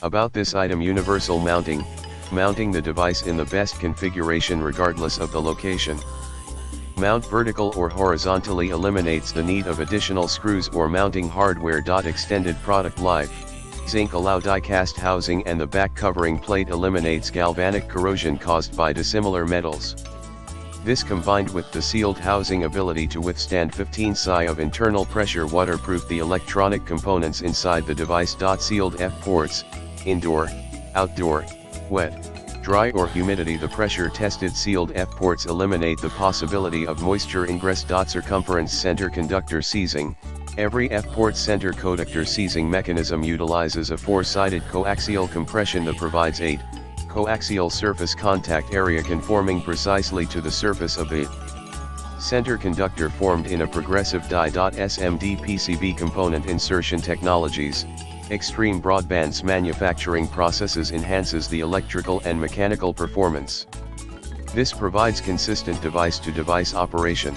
About this item: universal mounting, mounting the device in the best configuration regardless of the location. Mount vertical or horizontally eliminates the need of additional screws or mounting hardware. Extended product life. Zinc alloy die-cast housing and the back covering plate eliminates galvanic corrosion caused by dissimilar metals. This, combined with the sealed housing ability to withstand 15 psi of internal pressure, waterproof the electronic components inside the device. Sealed F ports, indoor, outdoor, wet, dry or humidity. The pressure tested sealed F ports eliminate the possibility of moisture ingress. Circumference center conductor seizing. Every F-port center conductor seizing mechanism utilizes a 4-sided coaxial compression that provides 8 coaxial surface contact area conforming precisely to the surface of the center conductor, formed in a progressive die. SMD PCB component insertion technologies. Extreme Broadband's manufacturing processes enhances the electrical and mechanical performance. This provides consistent device-to-device operation.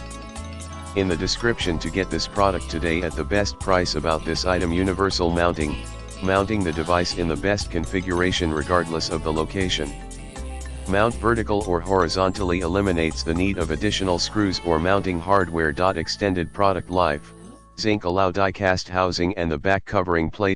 In the description to get this product today at the best price. About this item: universal mounting, mounting the device in the best configuration regardless of the location. Mount vertical or horizontally eliminates the need of additional screws or mounting hardware. Extended product life. Zinc alloy die-cast housing and the back covering plate